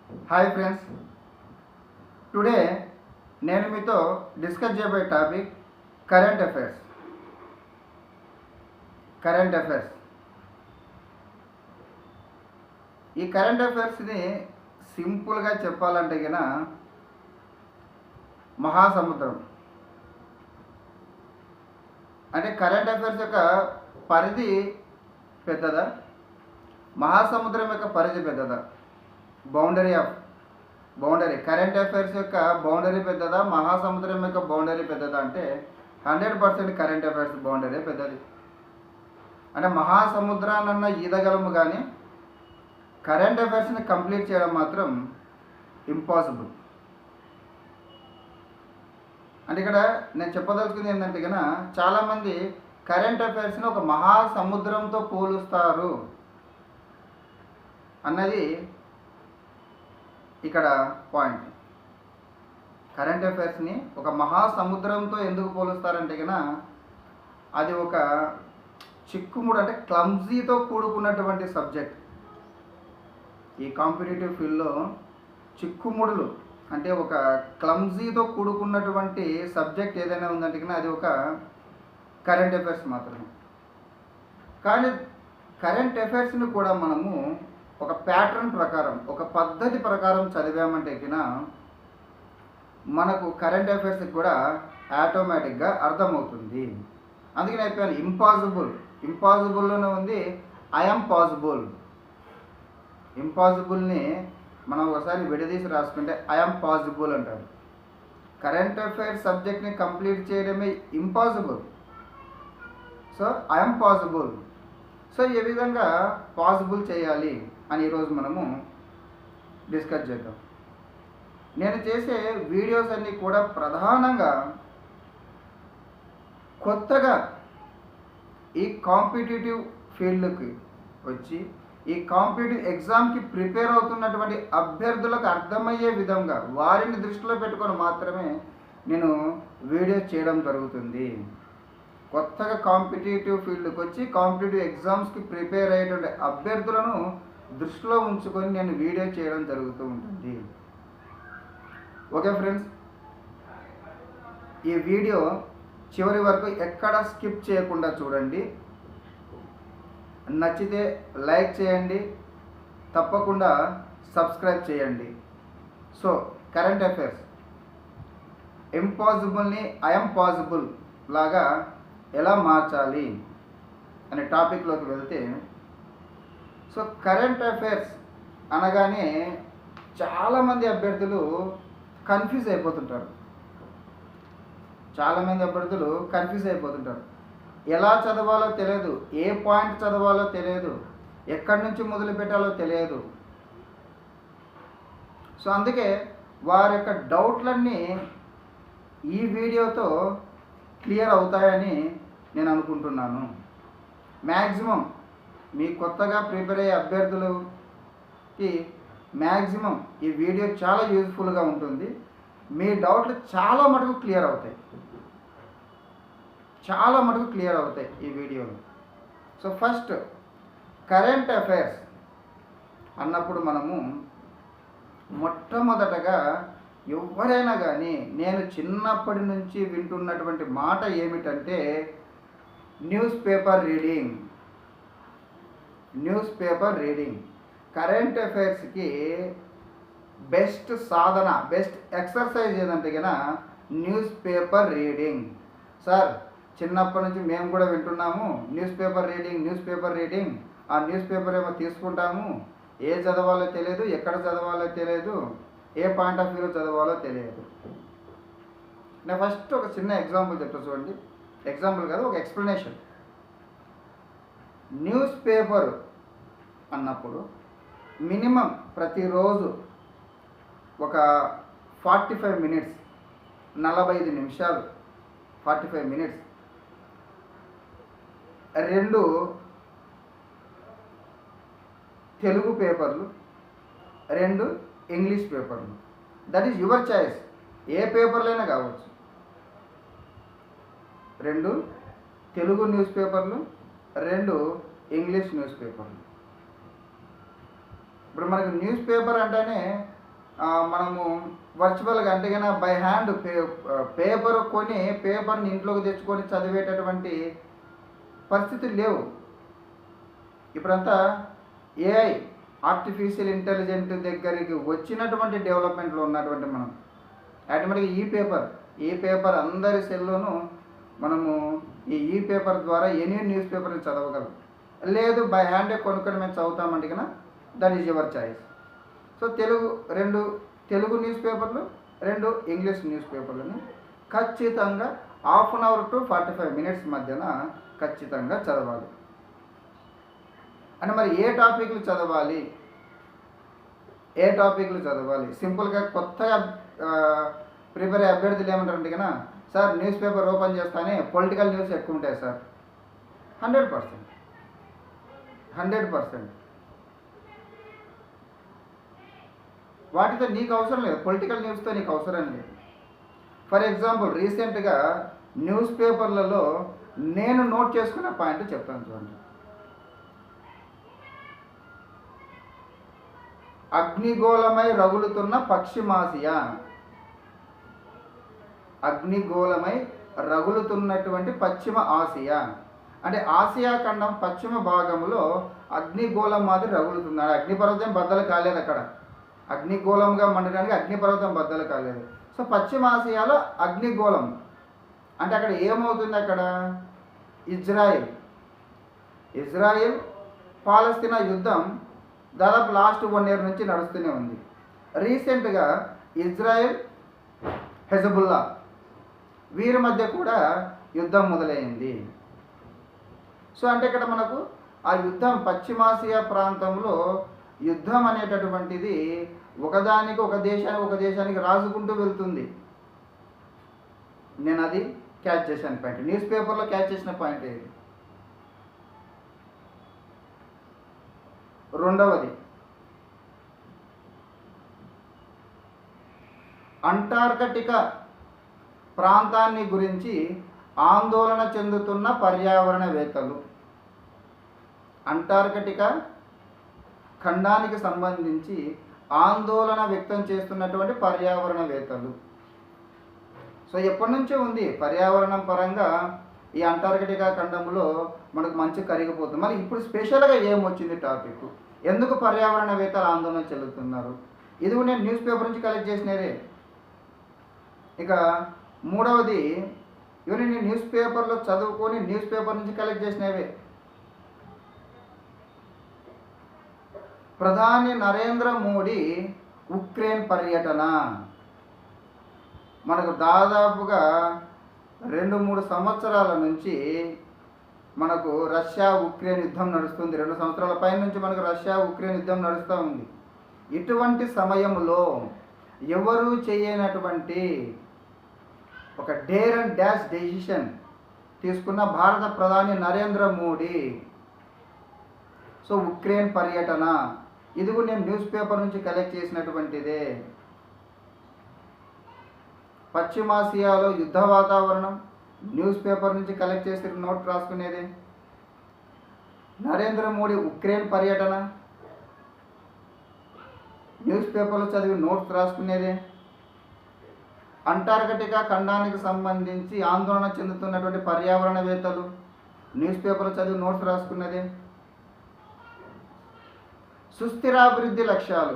Hi friends, today నేను మీతో discuss చేయబోయే టాపిక్ కరెంట్ అఫైర్స్. ఈ కరెంట్ అఫైర్స్ని సింపుల్గా చెప్పాలంటే గిన మహాసముద్రం. అంటే కరెంట్ అఫైర్స్ యొక్క పరిధి పెద్దదా, మహాసముద్రం యొక్క పరిధి పెద్దదా? బౌండరీ కరెంట్ అఫైర్స్ యొక్క బౌండరీ పెద్దదా, మహాసముద్రం యొక్క బౌండరీ పెద్దదా అంటే 100% కరెంట్ అఫైర్స్ బౌండరీ పెద్దది. అంటే మహాసముద్రానన్నా ఈదగలము కానీ కరెంట్ అఫైర్స్ని కంప్లీట్ చేయడం మాత్రం ఇంపాసిబుల్. అంటే ఇక్కడ నేను చెప్పదలుచుకుంది ఏంటంటే కనుక చాలామంది కరెంట్ అఫైర్స్ని ఒక మహాసముద్రంతో పోలుస్తారు అన్నది ఇక్కడ పాయింట్. కరెంట్ అఫైర్స్ని ఒక మహాసముద్రంతో ఎందుకు పోలుస్తారంటే కనుక అది ఒక చిక్కుముడు, అంటే క్లమ్జీతో కూడుకున్నటువంటి సబ్జెక్ట్. ఈ కాంపిటేటివ్ ఫీల్డ్లో చిక్కుముడులు అంటే ఒక క్లమ్జీతో కూడుకున్నటువంటి సబ్జెక్ట్ ఏదైనా ఉందంటే కనుక అది ఒక కరెంట్ అఫైర్స్ మాత్రమే. కానీ కరెంట్ అఫైర్స్ని కూడా మనము ఒక ప్యాటర్న్ ప్రకారం, ఒక పద్ధతి ప్రకారం చదివామంటే కనుక మనకు కరెంట్ అఫైర్స్కి కూడా ఆటోమేటిక్గా అర్థమవుతుంది. అందుకని అయిపోయాను ఇంపాసిబుల్లోనే ఉంది ఐఎమ్ పాసిబుల్. ఇంపాసిబుల్ని మనం ఒకసారి విడదీసి రాసుకుంటే ఐఎమ్ పాసిబుల్ అంటారు. కరెంట్ అఫైర్స్ సబ్జెక్ట్ని కంప్లీట్ చేయడమే impossible. So I'm possible. So ఏ విధంగా పాసిబుల్ చేయాలి అని ఈరోజు మనము డిస్కస్ చేద్దాం. నేను చేసే వీడియోస్ అన్నీ కూడా ప్రధానంగా కొత్తగా ఈ కాంపిటేటివ్ ఫీల్డ్కి వచ్చి ఈ కాంపిటేటివ్ ఎగ్జామ్కి ప్రిపేర్ అవుతున్నటువంటి అభ్యర్థులకు అర్థమయ్యే విధంగా వారిని దృష్టిలో పెట్టుకొని మాత్రమే నేను వీడియో చేయడం జరుగుతుంది. కొత్తగా కాంపిటేటివ్ ఫీల్డ్కి వచ్చి కాంపిటేటివ్ ఎగ్జామ్స్కి ప్రిపేర్ అయ్యేటువంటి అభ్యర్థులను దృష్టిలో ఉంచుకొని నేను వీడియో చేయడం జరుగుతూ ఉంటుంది. ఓకే ఫ్రెండ్స్, ఈ వీడియో చివరి వరకు ఎక్కడ స్కిప్ చేయకుండా చూడండి. నచ్చితే లైక్ చేయండి, తప్పకుండా సబ్స్క్రైబ్ చేయండి. సో కరెంట్ అఫైర్స్ ఇంపాసిబుల్ని ఐఎమ్ పాసిబుల్ లాగా ఎలా మార్చాలి అనే టాపిక్లోకి వెళ్తే, సో కరెంట్ అఫైర్స్ అనగానే చాలామంది అభ్యర్థులు కన్ఫ్యూజ్ అయిపోతుంటారు. ఎలా చదవాలో తెలియదు, ఏ పాయింట్ చదవాలో తెలియదు, ఎక్కడి నుంచి మొదలు పెట్టాలో తెలియదు. సో అందుకే వారి యొక్క డౌట్లన్నీ ఈ వీడియోతో క్లియర్ అవుతాయని నేను అనుకుంటున్నాను. మ్యాక్సిమం మీ కొత్తగా ప్రిపేర్ అయ్యే అభ్యర్థులకి మ్యాక్సిమం ఈ వీడియో చాలా యూజ్ఫుల్గా ఉంటుంది. మీ డౌట్లు చాలా మటుకు క్లియర్ అవుతాయి ఈ వీడియోలో. సో ఫస్ట్ కరెంట్ అఫైర్స్ అన్నప్పుడు మనము మొట్టమొదటగా ఎవరైనా కానీ నేను చిన్నప్పటి నుంచి వింటున్నటువంటి మాట ఏమిటంటే న్యూస్ పేపర్ రీడింగ్. కరెంట్ అఫైర్స్కి బెస్ట్ సాధన, బెస్ట్ ఎక్సర్సైజ్ ఏదంటే కనుక న్యూస్ పేపర్ రీడింగ్. సార్ చిన్నప్పటి నుంచి మేము కూడా వింటున్నాము న్యూస్ పేపర్ రీడింగ్. ఆ న్యూస్ పేపర్ ఏమో తీసుకుంటాము, ఏ చదవాలో తెలియదు, ఎక్కడ చదవాలో తెలియదు, ఏ పాయింట్ ఆఫ్ వ్యూలో చదవాలో తెలియదు. నేను ఫస్ట్ ఒక చిన్న ఎగ్జాంపుల్ చెప్తా చూడండి. ఎగ్జాంపుల్ కాదు, ఒక ఎక్స్ప్లెనేషన్. న్యూస్ పేపర్ అన్నప్పుడు మినిమం ప్రతిరోజు ఒక 45 మినిట్స్, 45 నిమిషాలు, 45 మినిట్స్ 2 తెలుగు పేపర్లు, 2 ఇంగ్లీష్ పేపర్లు. దట్ ఈజ్ యువర్ చాయిస్, ఏ పేపర్లైనా కావచ్చు. 2 తెలుగు న్యూస్ పేపర్లు, 2 ఇంగ్లీష్ న్యూస్ పేపర్లు. ఇప్పుడు మనకి న్యూస్ పేపర్ అంటేనే మనము వర్చువల్గా అంటే కన్నా బై హ్యాండ్ పేపర్ కొని పేపర్ని ఇంట్లోకి తెచ్చుకొని చదివేటటువంటి పరిస్థితులు లేవు. ఇప్పుడంతా ఏఐ ఆర్టిఫిషియల్ ఇంటెలిజెంట్ దగ్గరికి వచ్చినటువంటి డెవలప్మెంట్లో ఉన్నటువంటి మనం ఆటోమేటిక్గా ఈ పేపర్ అందరి సెల్లోనూ మనము ఈ పేపర్ ద్వారా ఎనీ న్యూస్ పేపర్ని చదవగలం. లేదు బై హ్యాండే కొనుక్కొని మేము చదువుతామంటే కన్నా that is your choice. So Telugu news పేపర్లు, 2 ఇంగ్లీష్ న్యూస్ పేపర్లని ఖచ్చితంగా 1/2 అవర్ టు 45 మినిట్స్ మధ్యన ఖచ్చితంగా చదవాలి. అంటే మరి ఏ టాపిక్లు చదవాలి? సింపుల్గా కొత్తగా ప్రిపేర్ అయ్యే అభ్యర్థులు ఏమంటారంటే కన్నా, సార్ న్యూస్ పేపర్ ఓపెన్ చేస్తానే పొలిటికల్ న్యూస్ ఎక్కువ ఉంటాయి సార్. 100% వాటితో నీకు అవసరం లేదు, పొలిటికల్ న్యూస్తో నీకు అవసరం లేదు. ఫర్ ఎగ్జాంపుల్ రీసెంట్గా న్యూస్ పేపర్లలో నేను నోట్ చేసుకున్న పాయింట్ చెప్తాను చూడండి. అగ్నిగోళమై రగులుతున్న పశ్చిమాసియా, అగ్నిగోళమై రగులుతున్నటువంటి పశ్చిమ ఆసియా అంటే ఆసియా ఖండం పశ్చిమ భాగంలో అగ్నిగోళం మాదిరి రగులుతుంది. అగ్నిపర్వతం బద్దలు కాలేదు, అక్కడ అగ్నిగోళంగా మండడానికి అగ్నిపర్వతం బద్దలు కాలేదు. సో పశ్చిమ ఆసియాలో అగ్నిగోళం అంటే అక్కడ ఏమవుతుంది? అక్కడ ఇజ్రాయిల్ పాలస్తీనా యుద్ధం దాదాపు లాస్ట్ 1 year నుంచి నడుస్తూనే ఉంది. రీసెంట్గా ఇజ్రాయిల్ హెజబుల్లా వీరి మధ్య కూడా యుద్ధం మొదలైంది. సో అంటే ఇక్కడ మనకు ఆ యుద్ధం పశ్చిమాసియా ప్రాంతంలో యుద్ధం అనేటటువంటిది ఒక దేశానికి రాసుకుంటూ వెళ్తుంది. నేను అది క్యాచ్ చేశాను పాయింట్, న్యూస్ పేపర్లో క్యాచ్ చేసిన పాయింట్ ఇది. రెండవది అంటార్కిటికా ప్రాంతాన్ని గురించి ఆందోళన చెందుతున్న పర్యావరణవేత్తలు. అంటార్కిటికా ఖండానికి సంబంధించి ఆందోళన వ్యక్తం చేస్తున్నటువంటి పర్యావరణవేత్తలు. సో ఎప్పటి నుంచో ఉంది పర్యావరణం పరంగా ఈ అంటార్కిటికా ఖండంలో మనకు మంచు కరిగిపోతుంది. మరి ఇప్పుడు స్పెషల్గా ఏమొచ్చింది టాపిక్, ఎందుకు పర్యావరణవేత్తలు ఆందోళన చెందుతున్నారు? ఇది కూడా నేను న్యూస్ పేపర్ నుంచి కలెక్ట్ చేసినదే. ఇక మూడవది ఇవన్నీ నేను న్యూస్ పేపర్లో చదువుకొని న్యూస్ పేపర్ నుంచి కలెక్ట్ చేసినవే. ప్రధాని నరేంద్ర మోడీ ఉక్రెయిన్ పర్యటన. మనకు దాదాపుగా 2-3 సంవత్సరాల నుంచి మనకు రష్యా ఉక్రెయిన్ యుద్ధం నడుస్తుంది. 2 సంవత్సరాల పైన నుంచి మనకు రష్యా ఉక్రెయిన్ యుద్ధం నడుస్తూ ఉంది. ఇటువంటి సమయంలో ఎవరు చేయనటువంటి ఒక డేర్ అండ్ డాష్ డెసిషన్ తీసుకున్న భారత ప్రధాని నరేంద్ర మోడీ. సో ఉక్రెయిన్ పర్యటన ఇది కూడా నేను న్యూస్ పేపర్ నుంచి కలెక్ట్ చేసినటువంటిదే. పశ్చిమాసియాలో యుద్ధ వాతావరణం న్యూస్ పేపర్ నుంచి కలెక్ట్ చేసి నోట్ రాసుకునేది. నరేంద్ర మోడీ ఉక్రెయిన్ పర్యటన న్యూస్ పేపర్లో చదివి నోట్స్ రాసుకునేది. అంటార్కిటికా ఖండానికి సంబంధించి ఆందోళన చెందుతున్నటువంటి పర్యావరణవేత్తలు న్యూస్ పేపర్లో చదివి నోట్స్ రాసుకున్నది. సుస్థిరాభివృద్ధి లక్ష్యాలు,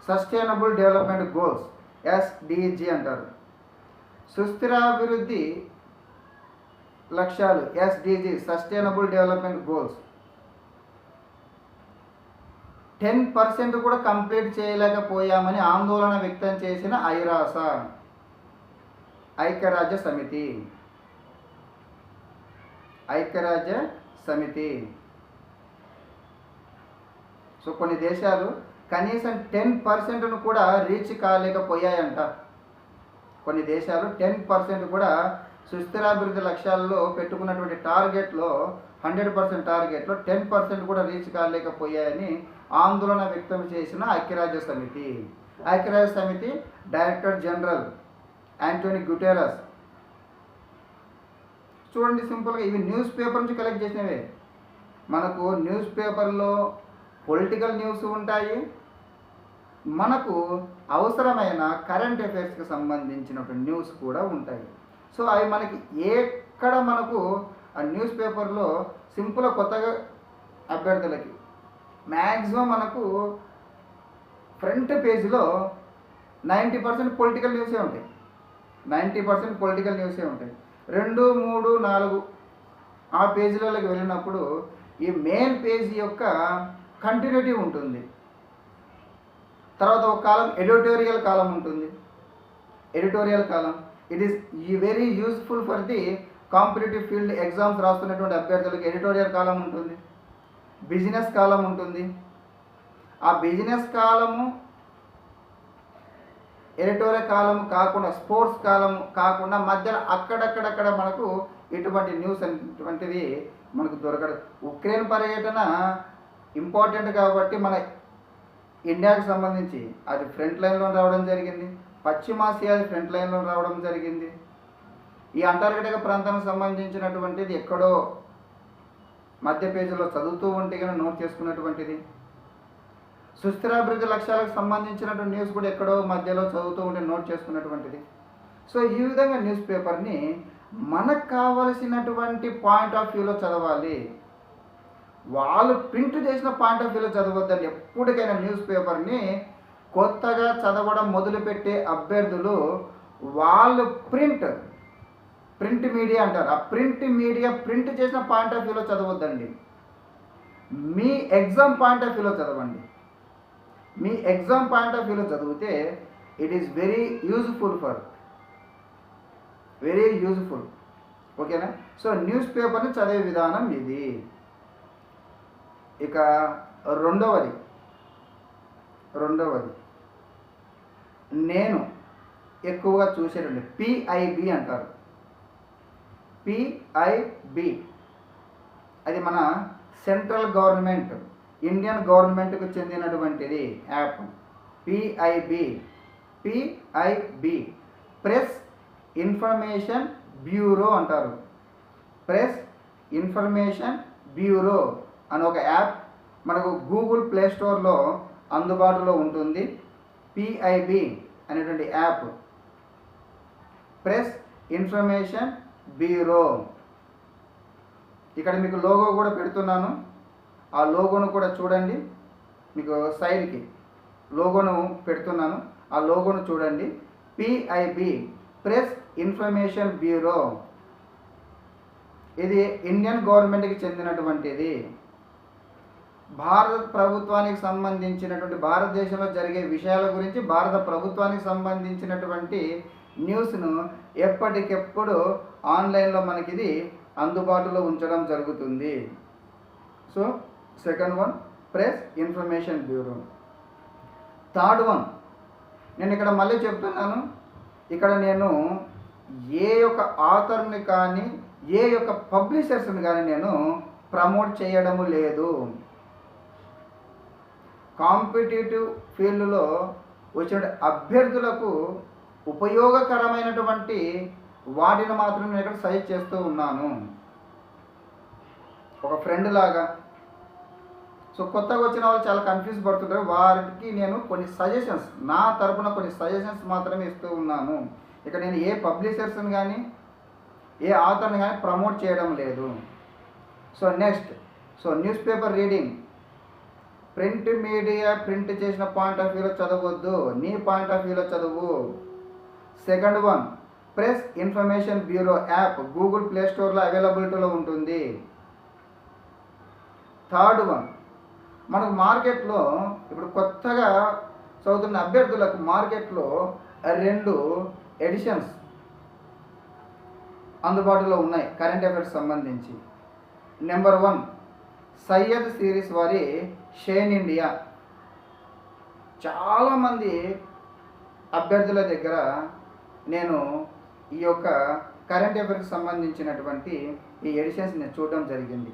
సస్టైనబుల్ డెవలప్మెంట్ గోల్స్, ఎస్డిజి అంటారు. సుస్థిరాభివృద్ధి లక్ష్యాలు ఎస్డిజి, సస్టైనబుల్ డెవలప్మెంట్ గోల్స్ 10% కూడా కంప్లీట్ చేయలేకపోయామని ఆందోళన వ్యక్తం చేసిన ఐరాస, ఐక్యరాజ్య సమితి. సో కొన్ని దేశాలు కనీసం 10% కూడా రీచ్ కాలేకపోయాయంట. కొన్ని దేశాలు 10% కూడా సుస్థిరాభివృద్ధి లక్ష్యాల్లో పెట్టుకున్నటువంటి టార్గెట్లో 100% టార్గెట్లో 10% కూడా రీచ్ కాలేకపోయాయని ఆందోళన వ్యక్తం చేసిన ఐక్యరాజ్య సమితి డైరెక్టర్ జనరల్ యాంటోనీ గుటెరస్. చూడండి సింపుల్గా ఇవి న్యూస్ పేపర్ నుంచి కలెక్ట్ చేసినవే. మనకు న్యూస్ పేపర్లో పొలిటికల్ న్యూస్ ఉంటాయి, మనకు అవసరమైన కరెంట్ అఫైర్స్కి సంబంధించినటువంటి న్యూస్ కూడా ఉంటాయి. సో అవి మనకి ఎక్కడ మనకు ఆ న్యూస్ పేపర్లో సింపుల్గా కొత్తగా అభ్యర్థులకి మ్యాక్సిమం మనకు ఫ్రంట్ పేజీలో 90% పొలిటికల్ న్యూసే ఉంటాయి. 90% పొలిటికల్ న్యూసే ఉంటాయి. 2, 3, 4 ఆ పేజీలలోకి వెళ్ళినప్పుడు ఈ మెయిన్ పేజీ యొక్క కంటిన్యూటీ ఉంటుంది. తర్వాత ఒక కాలం ఎడిటోరియల్ కాలం ఉంటుంది. Editorial column it is very useful for the competitive field exams రాస్తున్నటువంటి అభ్యర్థులకు ఎడిటోరియల్ కాలం ఉంటుంది. బిజినెస్ కాలం ఉంటుంది. ఆ బిజినెస్ కాలము ఎడిటోరియల్ కాలం కాకుండా స్పోర్ట్స్ కాలం కాకుండా మధ్యలో అక్కడక్కడక్కడ మనకు ఇటువంటి న్యూస్ అనేటువంటిది మనకు దొరకదు. ఉక్రెయిన్ పర్యటన ఇంపార్టెంట్ కాబట్టి మన ఇండియాకి సంబంధించి అది ఫ్రంట్ లైన్లో రావడం జరిగింది. పశ్చిమాసియా ఫ్రంట్ లైన్లో రావడం జరిగింది. ఈ అంటార్కిటికా ప్రాంతానికి సంబంధించినటువంటిది ఎక్కడో మధ్య పేజీలో చదువుతూ ఉంటే కనుక నోట్ చేసుకున్నటువంటిది. సుస్థిరాభివృద్ధి లక్ష్యాలకు సంబంధించినటువంటి న్యూస్ కూడా ఎక్కడో మధ్యలో చదువుతూ ఉంటే నోట్ చేసుకున్నటువంటిది. సో ఈ విధంగా న్యూస్ పేపర్ని మనకు కావలసినటువంటి పాయింట్ ఆఫ్ వ్యూలో చదవాలి. వాళ్ళు ప్రింట్ చేసిన పాయింట్ ఆఫ్ వ్యూలో చదవద్దండి. ఎప్పటికైనా న్యూస్ పేపర్ని కొత్తగా చదవడం మొదలుపెట్టే అభ్యర్థులు వాళ్ళు ప్రింట్ మీడియా అంటారు. ఆ ప్రింట్ మీడియా ప్రింట్ చేసిన పాయింట్ ఆఫ్ వ్యూలో చదవద్దండి. మీ ఎగ్జామ్ పాయింట్ ఆఫ్ వ్యూలో చదవండి. మీ ఎగ్జామ్ పాయింట్ ఆఫ్ వ్యూలో చదివితే ఇట్ ఈస్ వెరీ యూజ్ఫుల్. ఓకేనా? సో న్యూస్ పేపర్ని చదివే విధానం ఇది. ఇక రెండవది నేను ఎక్కువగా చూసేటండి పిఐబి అంటారు. పిఐబి అది మన సెంట్రల్ గవర్నమెంట్ ఇండియన్ గవర్నమెంట్కు చెందినటువంటిది app. PIB press information bureau అంటారు. ప్రెస్ ఇన్ఫర్మేషన్ బ్యూరో అని ఒక యాప్ మనకు గూగుల్ ప్లే స్టోర్లో అందుబాటులో ఉంటుంది. పిఐబి అనేటువంటి యాప్ ప్రెస్ ఇన్ఫర్మేషన్ బ్యూరో. ఇక్కడ మీకు లోగో కూడా పెడుతున్నాను. ఆ లోగోను కూడా చూడండి. మీకు సైడ్కి లోగోను పెడుతున్నాను. ఆ లోగోను చూడండి. PIB press information bureau. ఇది ఇండియన్ గవర్నమెంట్కి చెందినటువంటిది. భారత ప్రభుత్వానికి సంబంధించినటువంటి భారతదేశంలో జరిగే విషయాల గురించి భారత ప్రభుత్వానికి సంబంధించినటువంటి న్యూస్ను ఎప్పటికెప్పుడు ఆన్లైన్లో మనకి ఇది అందుబాటులో ఉంచడం జరుగుతుంది. So second one press information bureau. Third one నేను ఇక్కడ మళ్ళీ చెప్తున్నాను. ఇక్కడ నేను ఏ యొక్క ఆథర్ని కానీ ఏ యొక్క పబ్లిషర్స్ని కానీ నేను ప్రమోట్ చేయడము లేదు. కాంపిటేటివ్ ఫీల్డ్లో వచ్చిన అభ్యర్థులకు ఉపయోగకరమైనటువంటి వాటిని మాత్రం నేను ఇక్కడ సజెస్ట్ చేస్తూ ఉన్నాను ఒక ఫ్రెండ్ లాగా. సో కొత్తగా వచ్చిన వాళ్ళు చాలా కన్ఫ్యూజ్ పడుతుంటారు. వారికి నేను కొన్ని సజెషన్స్ నా తరపున కొన్ని సజెషన్స్ మాత్రమే ఇస్తూ ఉన్నాను. ఇక్కడ నేను ఏ పబ్లిషర్స్ని కానీ ఏ ఆథర్ని కానీ ప్రమోట్ చేయడం లేదు. So next news paper reading. Print media print చేసిన పాయింట్ ఆఫ్ వ్యూలో చదవద్దు. నీ పాయింట్ ఆఫ్ వ్యూలో చదువు. Second one press information bureau app Google play స్టోర్లో అవైలబిలిటీలో ఉంటుంది. థర్డ్ వన్ మనకు మార్కెట్లో ఇప్పుడు కొత్తగా చదువుతున్న అభ్యర్థులకు మార్కెట్లో 2 ఎడిషన్స్ అందుబాటులో ఉన్నాయి కరెంట్ అఫైర్స్ సంబంధించి. నెంబర్ 1 సయ్యద్ సిరీస్ వారి షేన్ ఇండియా. చాలామంది అభ్యర్థుల దగ్గర నేను ఈ యొక్క కరెంట్ అఫైర్స్కి సంబంధించినటువంటి ఈ ఎడిషన్స్ నేను చూడడం జరిగింది.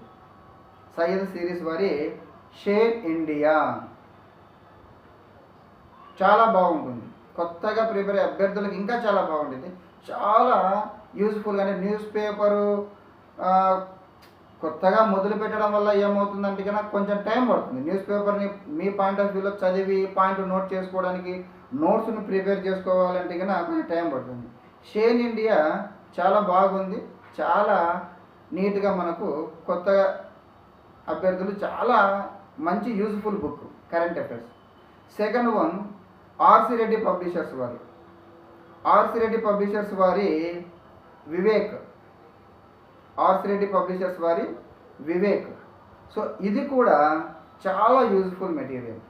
సయ్యద్ సిరీస్ వారి షేన్ ఇండియా చాలా బాగుంటుంది. కొత్తగా ప్రిపేర్ అయ్యే అభ్యర్థులకు ఇంకా చాలా బాగుంటుంది. చాలా యూజ్ఫుల్గానే న్యూస్ పేపరు కొత్తగా మొదలు పెట్టడం వల్ల ఏమవుతుందంటే కనుక కొంచెం టైం పడుతుంది. న్యూస్ పేపర్ని మీ పాయింట్ ఆఫ్ వ్యూలో చదివి పాయింట్ నోట్ చేసుకోవడానికి, నోట్స్ని ప్రిపేర్ చేసుకోవాలంటే కనుక కొంచెం టైం పడుతుంది. షేన్ ఇండియా చాలా బాగుంది, చాలా నీట్గా మనకు కొత్తగా అభ్యర్థులు చాలా మంచి useful book current affairs. Second one RC Reddy publishers వారి వివేక్, ఆర్సి రెడ్డి పబ్లిషర్స్ వారి వివేక్. సో ఇది కూడా చాలా useful material.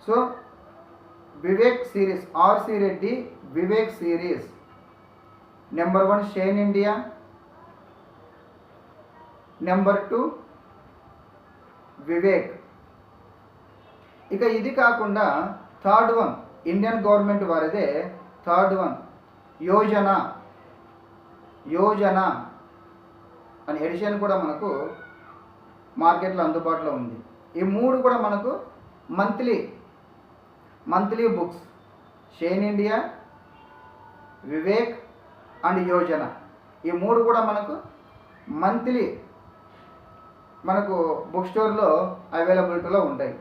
So Vivek series, R C Reddy Vivek series. Number 1 Shine India, number 2 Vivek. ఇక ఇది కాకుండా థర్డ్ వన్ ఇండియన్ గవర్నమెంట్ వారిదే, థర్డ్ వన్ యోజన అని ఎడిషన్ కూడా మనకు మార్కెట్లో అందుబాటులో ఉంది. ఈ మూడు కూడా మనకు monthly books, Shine India, Vivek and Yojana. ఈ మూడు కూడా మనకు మంత్లీ మనకు బుక్ స్టోర్లో అవైలబిలిటీలో ఉంటాయి.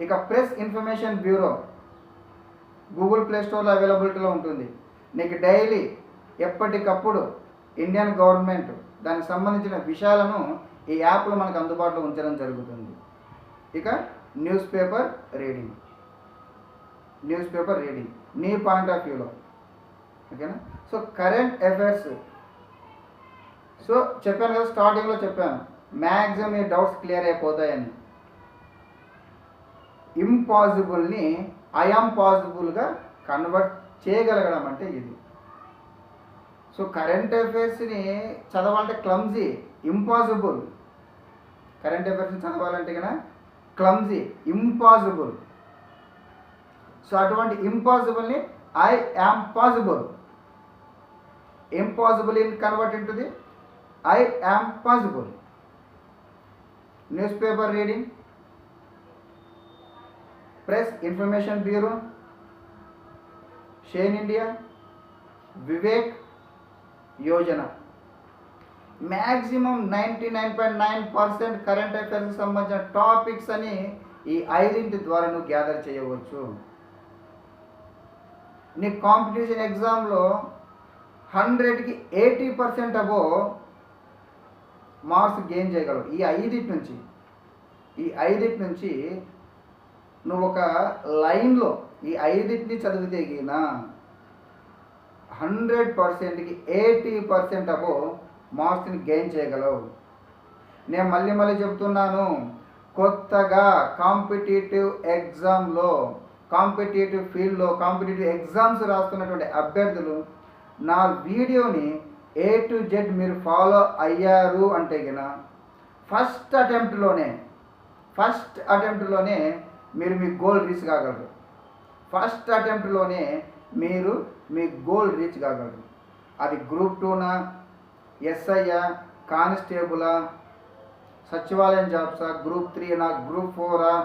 ఇక press information bureau Google play స్టోర్లో అవైలబిలిటీలో ఉంటుంది. నీకు డైలీ ఎప్పటికప్పుడు ఇండియన్ గవర్నమెంట్ దానికి సంబంధించిన విషయాలను ఈ యాప్లో మనకు అందుబాటులో ఉంచడం జరుగుతుంది. ఇక న్యూస్ పేపర్ రీడింగ్ నీ పాయింట్ ఆఫ్ వ్యూలో, ఓకేనా. సో కరెంట్ అఫైర్స్, సో చెప్పాను కదా, స్టార్టింగ్లో చెప్పాను మ్యాక్సిమం ఈ డౌట్స్ క్లియర్ అయిపోతాయని. ఇంపాసిబుల్ని ఐఆమ్ పాసిబుల్గా కన్వర్ట్ చేయగలగడం అంటే ఇది. సో కరెంట్ అఫైర్స్ని చదవాలంటే క్లమ్జీ, ఇంపాసిబుల్. కరెంట్ అఫైర్స్ని చదవాలంటే కన్నా క్లమ్జీ, ఇంపాసిబుల్. సో అటువంటి ఇంపాసిబుల్ని I am possible. Impossible in convert into the I am possible. Newspaper reading, press information bureau, Shine India, Vivek, Yojana. Maximum 99.9% current అఫైర్స్కి సంబంధించిన topics అని ఈ 5 ద్వారా నువ్వు గ్యాదర్ చేయవచ్చు. నీ కాంపిటీషన్ ఎగ్జామ్లో 100కి 80% అబోవ్ మార్క్స్ గెయిన్ చేయగలవు. ఈ 5 నుంచి నువ్వు ఒక లైన్లో ఈ 5 చదివితే గినా 100%కి 80% అబోవ్ మార్క్స్ని గెయిన్ చేయగలవు. నేను మళ్ళీ చెప్తున్నాను, కొత్తగా కాంపిటేటివ్ ఎగ్జామ్లో, కాంపిటేటివ్ ఫీల్డ్లో, కాంపిటేటివ్ ఎగ్జామ్స్ రాస్తున్నటువంటి అభ్యర్థులు నా వీడియోని A to Z మీరు ఫాలో అయ్యారు అంటే గినా ఫస్ట్ అటెంప్ట్లోనే మీరు మీ గోల్ రీచ్ కాగలరు. ఫస్ట్ అటెంప్ట్లోనే మీరు మీ గోల్ రీచ్ కాగలరు. అది గ్రూప్ 2నా, ఎస్ఐయా, కానిస్టేబులా, సచివాలయం జాబ్సా, గ్రూప్ 3నా, గ్రూప్ 4ఆ,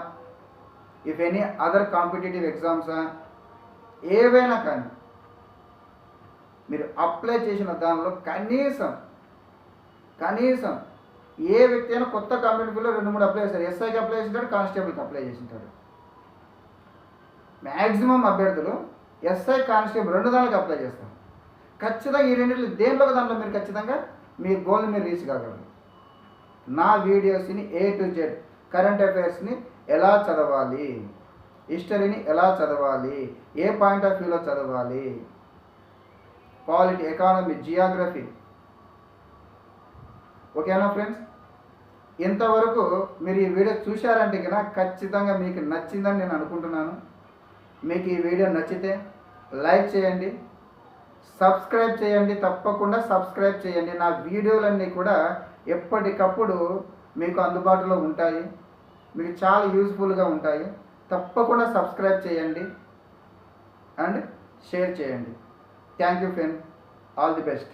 ఇఫ్ ఎనీ అదర్ కాంపిటేటివ్ ఎగ్జామ్సా, ఏవైనా కానీ మీరు అప్లై చేసిన దానిలో కనీసం ఏ వ్యక్తి అయినా కొత్త కాంపిటేటివ్లో 2-3 అప్లై చేస్తారు. ఎస్ఐకి అప్లై చేసింటాడు, కానిస్టేబుల్కి అప్లై చేసింటాడు. మ్యాక్సిమం అభ్యర్థులు ఎస్ఐ, కానిస్టేబుల్ 2 దానికి అప్లై చేస్తారు. ఖచ్చితంగా ఈ రెండింటిలో దేంట్లో దాంట్లో మీరు ఖచ్చితంగా మీ గోల్ని మీరు రీచ్ కాగలరు. నా వీడియోస్ని A to Z, కరెంట్ అఫైర్స్ని ఎలా చదవాలి, హిస్టరీని ఎలా చదవాలి, ఏ పాయింట్ ఆఫ్ వ్యూలో చదవాలి, పాలిటీ, ఎకానమీ, జియోగ్రఫీ, ఓకేనా ఫ్రెండ్స్. ఇంతవరకు మీరు ఈ వీడియో చూశారంటే కనుక ఖచ్చితంగా మీకు నచ్చిందని నేను అనుకుంటున్నాను. మీకు ఈ వీడియో నచ్చితే లైక్ చేయండి, సబ్స్క్రైబ్ చేయండి, తప్పకుండా సబ్స్క్రైబ్ చేయండి. నా వీడియోలన్నీ కూడా ఎప్పటికప్పుడు మీకు అందుబాటులో ఉంటాయి, మీకు చాలా యూస్ఫుల్గా ఉంటాయి. తప్పకుండా సబ్స్క్రైబ్ చేయండి అండ్ షేర్ చేయండి. Thank you friend, all the best.